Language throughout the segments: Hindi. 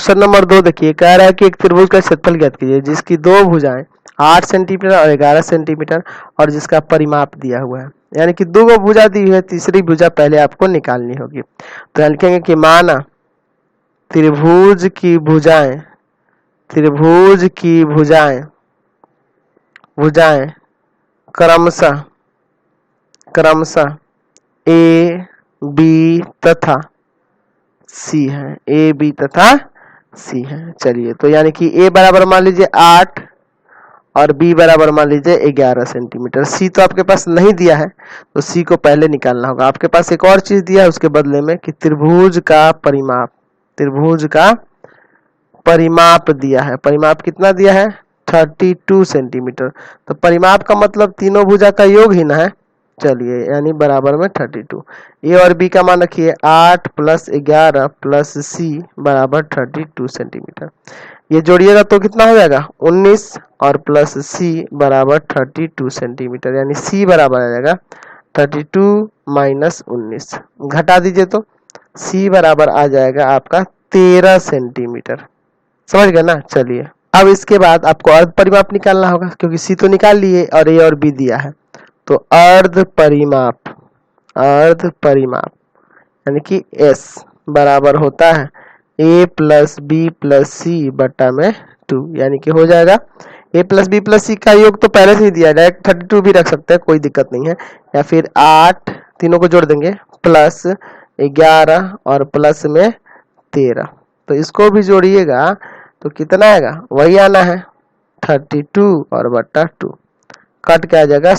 क्वेश्चन नंबर 2 देखिए, कह रहा है कि एक त्रिभुज का क्षेत्रफल ज्ञात कीजिए जिसकी दो भुजाएं 8 सेंटीमीटर और 11 सेंटीमीटर और जिसका परिमाप दिया हुआ है। यानी कि दो भुजा दी हुई है, तीसरी भुजा पहले आपको निकालनी होगी। तो लिखेंगे कि माना त्रिभुज की भुजाएं क्रमशः ए बी तथा सी है, ए बी तथा सी है। चलिए, तो यानी कि ए बराबर मान लीजिए 8 और बी बराबर मान लीजिए 11 सेंटीमीटर। सी तो आपके पास नहीं दिया है, तो सी को पहले निकालना होगा। आपके पास एक और चीज दिया है उसके बदले में कि त्रिभुज का परिमाप दिया है। परिमाप कितना दिया है? 32 सेंटीमीटर। तो परिमाप का मतलब तीनों भुजा का योग ही ना है। चलिए, यानी बराबर में 32। ए और बी का मान रखिए 8 + 11 + सी बराबर 32 सेंटीमीटर। ये जोड़िएगा तो कितना हो जाएगा? 19 और प्लस सी बराबर 32 सेंटीमीटर। यानी सी बराबर आ जाएगा 32 - 19। घटा दीजिए तो सी बराबर आ जाएगा आपका 13 सेंटीमीटर। समझ गए ना? चलिए, अब इसके बाद आपको अर्ध परिमाप निकालना होगा, क्योंकि सी तो निकाल लिए और ए और बी दिया है। तो अर्ध परिमाप यानी कि एस बराबर होता है a + b + c बटा में 2। यानी कि हो जाएगा a + b + c का योग तो पहले से ही दिया है, डायरेक्ट 32 भी रख सकते हैं, कोई दिक्कत नहीं है। या फिर 8 तीनों को जोड़ देंगे प्लस 11 और प्लस में 13, तो इसको भी जोड़िएगा तो कितना आएगा? वही आना है 32 और बटा 2, कट के आ जाएगा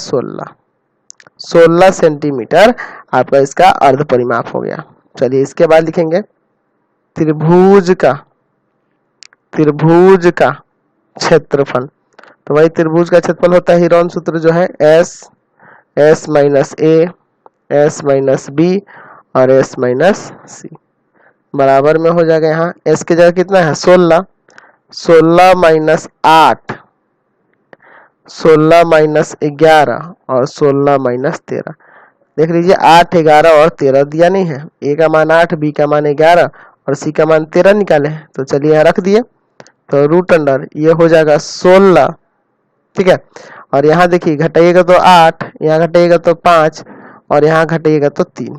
16 सेंटीमीटर आपका इसका अर्ध परिमाप हो गया। चलिए, इसके बाद लिखेंगे त्रिभुज का क्षेत्रफल। तो वही त्रिभुज का क्षेत्रफल होता है हीरोन सूत्र जो है S - A S - B और S - C बराबर में हो जाएगा। यहाँ S की जगह कितना है? 16 16 - 8 16 - 11 और 16 - 13। देख लीजिए 8 11 और 13 दिया नहीं है। ए का मान 8, बी का मान 11 और सी का मान 13 निकाले हैं। तो चलिए यहाँ रख दिए, तो रूट अंडर ये हो जाएगा 16। ठीक है, और यहाँ देखिए घटाइएगा तो 8, यहाँ घटाइएगा तो 5 और यहाँ घटाइएगा तो 3।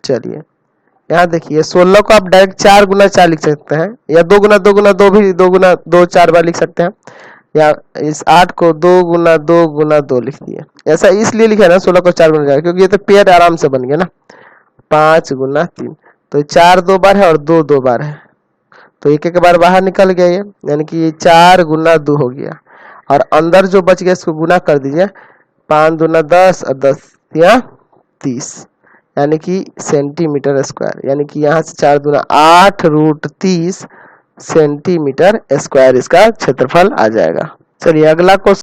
चलिए, यहाँ देखिए 16 को आप डायरेक्ट 4 × 4 लिख सकते हैं, या 2 × 2 × 2 भी 2 × 2 4 बार लिख सकते हैं, या इस 8 को 2 × 2 × 2 लिख दिए। ऐसा इसलिए लिखा है ना 16 को 4 × 4, क्योंकि ये तो पेयर आराम से बन गया ना। 5 × 3, तो 4 2 बार है और 2 2 बार है, तो एक एक बार बाहर निकल गया ये, यानी कि ये 4 × 2 हो गया। और अंदर जो बच गया इसको गुना कर दीजिए, 5 दूना 10 और 10 या 30, यानी कि सेंटीमीटर स्क्वायर। यानी कि यहाँ से 4 दूना 8 √30 सेंटीमीटर स्क्वायर इसका क्षेत्रफल आ जाएगा। चलिए, अगला क्वेश्चन